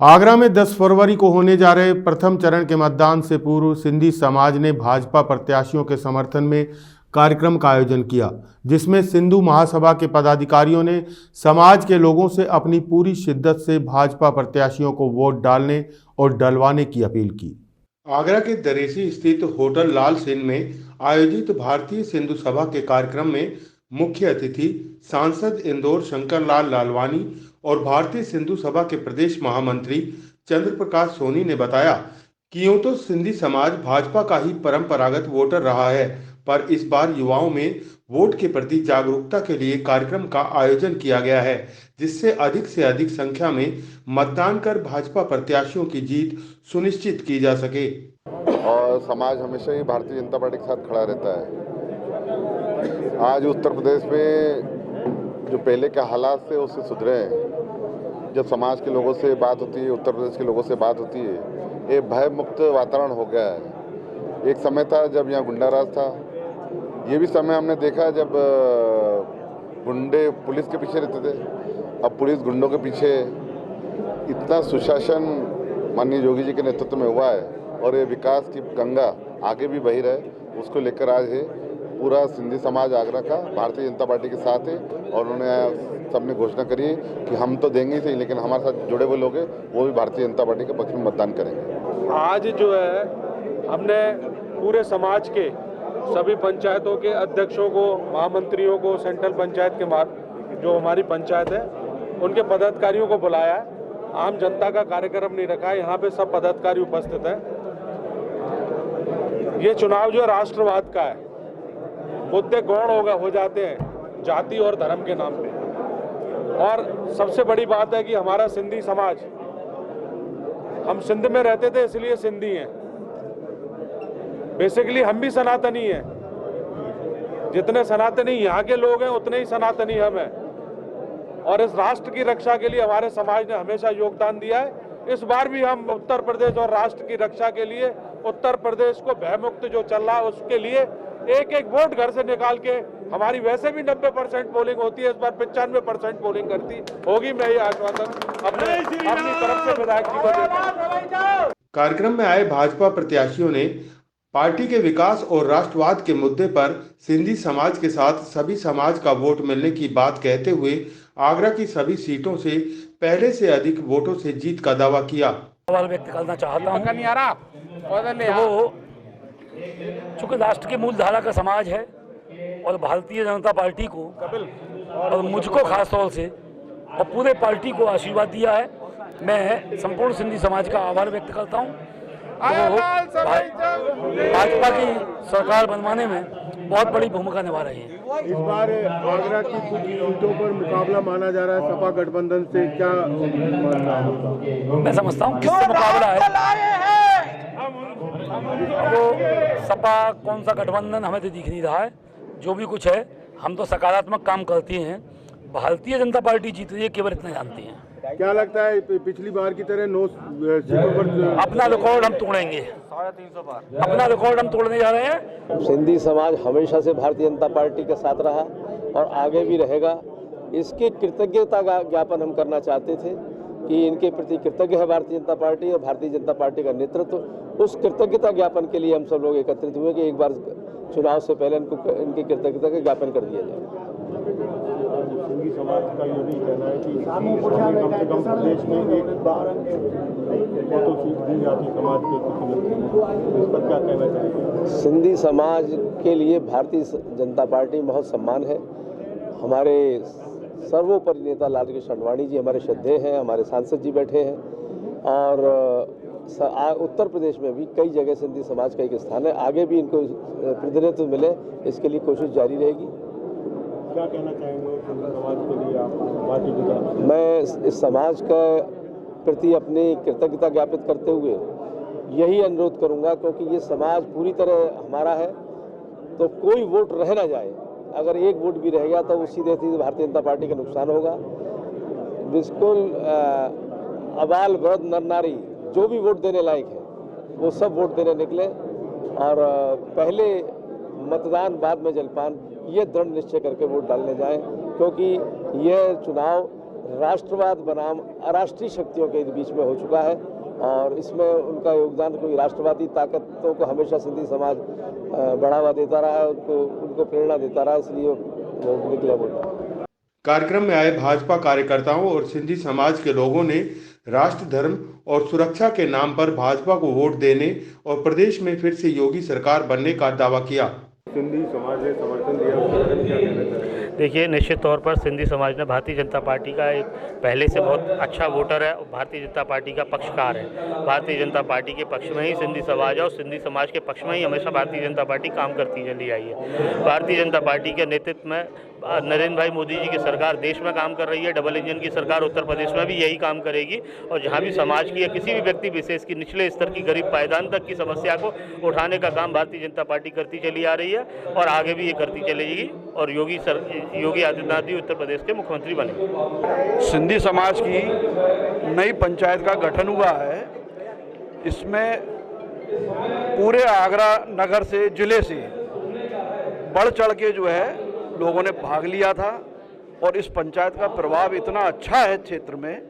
आगरा में 10 फरवरी को होने जा रहे प्रथम चरण के मतदान से पूर्व सिंधी समाज ने भाजपा प्रत्याशियों के समर्थन में कार्यक्रम का आयोजन किया, जिसमें सिंधु महासभा के पदाधिकारियों ने समाज के लोगों से अपनी पूरी शिद्दत से भाजपा प्रत्याशियों को वोट डालने और डलवाने की अपील की। आगरा के दरेसी स्थित होटल लाल सेन में आयोजित भारतीय सिंधु सभा के कार्यक्रम में मुख्य अतिथि सांसद इंदौर शंकर लाल लालवानी और भारतीय सिंधु सभा के प्रदेश महामंत्री चंद्र प्रकाश सोनी ने बताया कि यूं तो सिंधी समाज भाजपा का ही परंपरागत वोटर रहा है, पर इस बार युवाओं में वोट के प्रति जागरूकता के लिए कार्यक्रम का आयोजन किया गया है, जिससे अधिक से अधिक संख्या में मतदान कर भाजपा प्रत्याशियों की जीत सुनिश्चित की जा सके। और समाज हमेशा ही भारतीय जनता पार्टी के साथ खड़ा रहता है। आज उत्तर प्रदेश में जो पहले के हालात से उससे सुधरे हैं। जब समाज के लोगों से बात होती है, उत्तर प्रदेश के लोगों से बात होती है, ये भय मुक्त वातावरण हो गया है। एक समय था जब यहाँ गुंडाराज था। ये भी समय हमने देखा जब गुंडे पुलिस के पीछे रहते थे। अब पुलिस गुंडों के पीछे। इतना सुशासन माननीय योगी जी के नेतृत्व में हुआ है और ये विकास की गंगा आगे भी बही रहे, उसको लेकर आज है पूरा सिंधी समाज आगरा का भारतीय जनता पार्टी के साथ है। और उन्होंने सबने घोषणा करी है कि हम तो देंगे ही सही, लेकिन हमारे साथ जुड़े हुए लोग हैं वो भी भारतीय जनता पार्टी के पक्ष में मतदान करेंगे। आज जो है हमने पूरे समाज के सभी पंचायतों के अध्यक्षों को, महामंत्रियों को, सेंट्रल पंचायत के जो हमारी पंचायत है उनके पदाधिकारियों को बुलाया है। आम जनता का कार्यक्रम नहीं रखा है, यहाँ पे सब पदाधिकारी उपस्थित है। ये चुनाव जो राष्ट्रवाद का है, मुद्दे गौण हो जाते हैं जाति और धर्म के नाम पे। और सबसे बड़ी बात है कि हमारा सिंधी समाज, हम सिंध में रहते थे इसलिए सिंधी हैं। बेसिकली हम भी सनातनी हैं। जितने सनातनी यहाँ के लोग हैं उतने ही सनातनी हम हैं। और इस राष्ट्र की रक्षा के लिए हमारे समाज ने हमेशा योगदान दिया है। इस बार भी हम उत्तर प्रदेश और राष्ट्र की रक्षा के लिए उत्तर प्रदेश को भयमुक्त जो चल रहा है उसके लिए एक एक वोट घर से निकाल के, हमारी वैसे भी 90% पोलिंग होती है, इस बार 95% पोलिंग करती होगी। मैं ये आश्वासन अपनी तरफ से विधायक जी को देता हूं। कार्यक्रम में आए भाजपा प्रत्याशियों ने पार्टी के विकास और राष्ट्रवाद के मुद्दे पर सिंधी समाज के साथ सभी समाज का वोट मिलने की बात कहते हुए आगरा की सभी सीटों से पहले से अधिक वोटों से जीत का दावा किया। सवाल व्यक्त करना चाहता हूँ। चूंकि राष्ट्र की मूल धारा का समाज है और भारतीय जनता पार्टी को और मुझको खास तौर से और पूरे पार्टी को आशीर्वाद दिया है, मैं संपूर्ण सिंधी समाज का आभार व्यक्त करता हूँ। भाजपा की सरकार बनवाने में बहुत बड़ी भूमिका निभा रही है। इस बार आगरा की कुछ सीटों पर मुकाबला माना जा रहा है सपा गठबंधन से, क्या मैं समझता हूँ किससे मुकाबला है। वो सपा कौन सा गठबंधन हमें तो दिख नहीं रहा है। जो भी कुछ है हम तो सकारात्मक काम करते हैं। भारतीय जनता पार्टी जीत रही है, केवल इतना जानती हैं। क्या लगता है पिछली बार की तरह 9 सीटों पर अपना रिकॉर्ड हम तोड़ेंगे। 350 बार अपना रिकॉर्ड हम तोड़ने जा रहे हैं। सिंधी समाज हमेशा से भारतीय जनता पार्टी के साथ रहा और आगे भी रहेगा। इसके कृतज्ञता का ज्ञापन हम करना चाहते थे कि इनके प्रति कृतज्ञ है भारतीय जनता पार्टी और भारतीय जनता पार्टी का नेतृत्व। उस कृतज्ञता ज्ञापन के लिए हम सब लोग एकत्रित हुए कि एक बार चुनाव से पहले इनकी कृतज्ञता का ज्ञापन कर दिया जाए। सिंधी समाज का ये भी कहना है कि कम से कम प्रदेश में एक बार तो सीट दी जाती समाज के कुछ, इस पर क्या कहना चाहिए? सिंधी समाज के लिए भारतीय जनता पार्टी बहुत सम्मान है। हमारे सर्वोपरि नेता लाल कृष्ण आडवाणी जी हमारे श्रद्धेय हैं, हमारे सांसद जी बैठे हैं और उत्तर प्रदेश में भी कई जगह सिंधी समाज का एक स्थान है। आगे भी इनको प्रतिनिधित्व मिले, इसके लिए कोशिश जारी रहेगी। क्या कहना चाहेंगे समाज के लिए आप पार्टी की तरफ से? मैं इस समाज का प्रति अपनी कृतज्ञता ज्ञापित करते हुए यही अनुरोध करूंगा, क्योंकि ये समाज पूरी तरह हमारा है तो कोई वोट रह ना जाए। अगर एक वोट भी रह गया तो वो सीधे सीधे भारतीय जनता पार्टी का नुकसान होगा। बिल्कुल अबाल वृद्ध नर नारी जो भी वोट देने लायक है वो सब वोट देने निकले और पहले मतदान बाद में जलपान, ये दृढ़ निश्चय करके वोट डालने जाएं, क्योंकि यह चुनाव राष्ट्रवाद बनाम अराष्ट्रीय शक्तियों के बीच में हो चुका है और इसमें उनका योगदान, कोई राष्ट्रवादी ताकतों को हमेशा सिंधी समाज बढ़ावा देता रहा है, उनको प्रेरणा देता रहा, इसलिए वो निकले वोट। कार्यक्रम में आए भाजपा कार्यकर्ताओं और सिंधी समाज के लोगों ने राष्ट्र, धर्म और सुरक्षा के नाम पर भाजपा को वोट देने और प्रदेश में फिर से योगी सरकार बनने का दावा किया। सिंधी समाज ने समर्थन दिया, उसके बारे में क्या कहना चाहेंगे? देखिए, निश्चित तौर पर सिंधी समाज ने भारतीय जनता पार्टी का एक पहले से बहुत अच्छा वोटर है और भारतीय जनता पार्टी का पक्षकार है। भारतीय जनता पार्टी के पक्ष में ही सिंधी समाज है और सिंधी समाज के पक्ष में ही हमेशा भारतीय जनता पार्टी काम करती चली आई है। भारतीय जनता पार्टी के नेतृत्व में नरेंद्र भाई मोदी जी की सरकार देश में काम कर रही है। डबल इंजन की सरकार उत्तर प्रदेश में भी यही काम करेगी और जहाँ भी समाज की या किसी भी व्यक्ति विशेष की निचले स्तर की गरीब पायदान तक की समस्या को उठाने का काम भारतीय जनता पार्टी करती चली आ रही है और आगे भी ये करती चलेगी और योगी आदित्यनाथ जी उत्तर प्रदेश के मुख्यमंत्री बने। सिंधी समाज की नई पंचायत का गठन हुआ है। इसमें पूरे आगरा नगर से, जिले से बढ़ चढ़ के जो है लोगों ने भाग लिया था और इस पंचायत का प्रभाव इतना अच्छा है क्षेत्र में,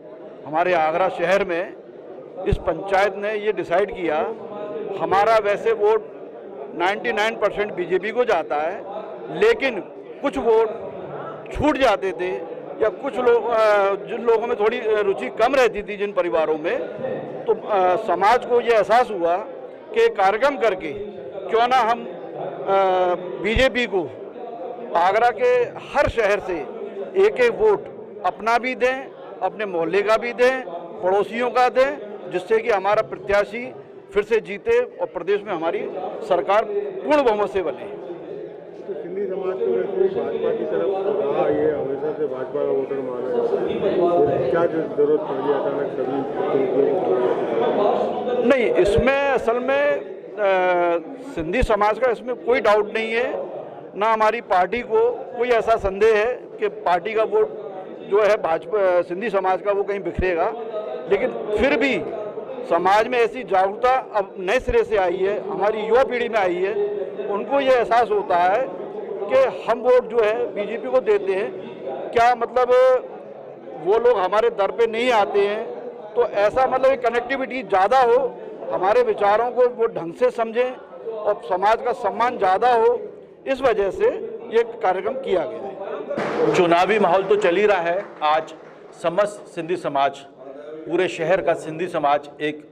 हमारे आगरा शहर में। इस पंचायत ने ये डिसाइड किया, हमारा वैसे वोट 99% बीजेपी को जाता है, लेकिन कुछ वोट छूट जाते थे या कुछ लोग, जिन लोगों में थोड़ी रुचि कम रहती थी, जिन परिवारों में, तो समाज को ये एहसास हुआ कि कार्यक्रम करके क्यों ना हम बीजेपी को आगरा के हर शहर से एक एक वोट अपना भी दें, अपने मोहल्ले का भी दें, पड़ोसियों का दें, जिससे कि हमारा प्रत्याशी फिर से जीते और प्रदेश में हमारी सरकार पूर्ण बहुमत से बने। तो सिंधी समाज तो वैसे भाजपा की तरफ रहा, ये हमेशा से भाजपा का वोटर माना जाता है, क्या जरूरत पड़ी अचानक सभी? नहीं, इसमें असल में सिंधी समाज का इसमें कोई डाउट नहीं है, ना हमारी पार्टी को कोई ऐसा संदेह है कि पार्टी का वोट जो है भाजपा सिंधी समाज का वो कहीं बिखरेगा। लेकिन फिर भी समाज में ऐसी जागरूकता अब नए सिरे से आई है, हमारी युवा पीढ़ी में आई है, उनको ये एहसास होता है कि हम वोट जो है बीजेपी को देते हैं, क्या मतलब वो लोग हमारे दर पे नहीं आते हैं, तो ऐसा मतलब कनेक्टिविटी ज़्यादा हो, हमारे विचारों को वो ढंग से समझें और समाज का सम्मान ज़्यादा हो, इस वजह से ये कार्यक्रम किया गया है। चुनावी माहौल तो चल ही रहा है। आज समस्त सिंधी समाज, पूरे शहर का सिंधी समाज एक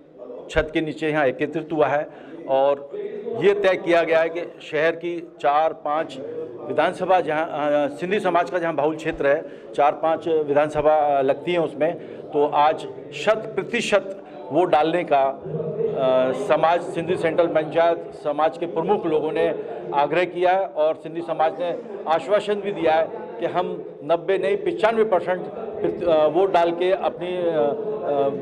छत के नीचे यहाँ एकत्रित हुआ है और ये तय किया गया है कि शहर की 4-5 विधानसभा, जहाँ सिंधी समाज का जहाँ बाहुल क्षेत्र है, 4-5 विधानसभा लगती हैं उसमें, तो आज 100% वोट डालने का समाज, सिंधी सेंट्रल पंचायत समाज के प्रमुख लोगों ने आग्रह किया है और सिंधी समाज ने आश्वासन भी दिया है कि हम 90 नहीं 95% वोट डाल के अपनी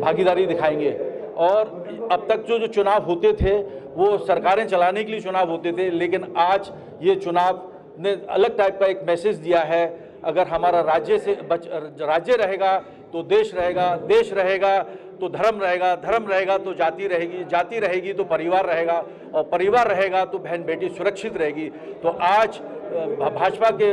भागीदारी दिखाएंगे। और अब तक जो चुनाव होते थे वो सरकारें चलाने के लिए चुनाव होते थे, लेकिन आज ये चुनाव ने अलग टाइप का एक मैसेज दिया है। अगर हमारा राज्य रहेगा तो देश रहेगा, देश रहेगा तो धर्म रहेगा, धर्म रहेगा तो जाति रहेगी, जाति रहेगी तो परिवार रहेगा और परिवार रहेगा तो बहन बेटी सुरक्षित रहेगी। तो आज भाजपा के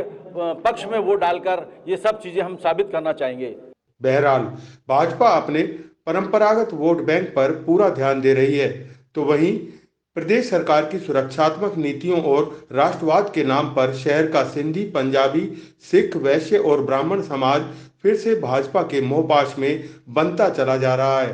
पक्ष में वोट डालकर ये सब चीज़ें हम साबित करना चाहेंगे। बहरहाल भाजपा अपने परंपरागत वोट बैंक पर पूरा ध्यान दे रही है, तो वहीं प्रदेश सरकार की सुरक्षात्मक नीतियों और राष्ट्रवाद के नाम पर शहर का सिंधी, पंजाबी, सिख, वैश्य और ब्राह्मण समाज फिर से भाजपा के मोहपाश में बनता चला जा रहा है।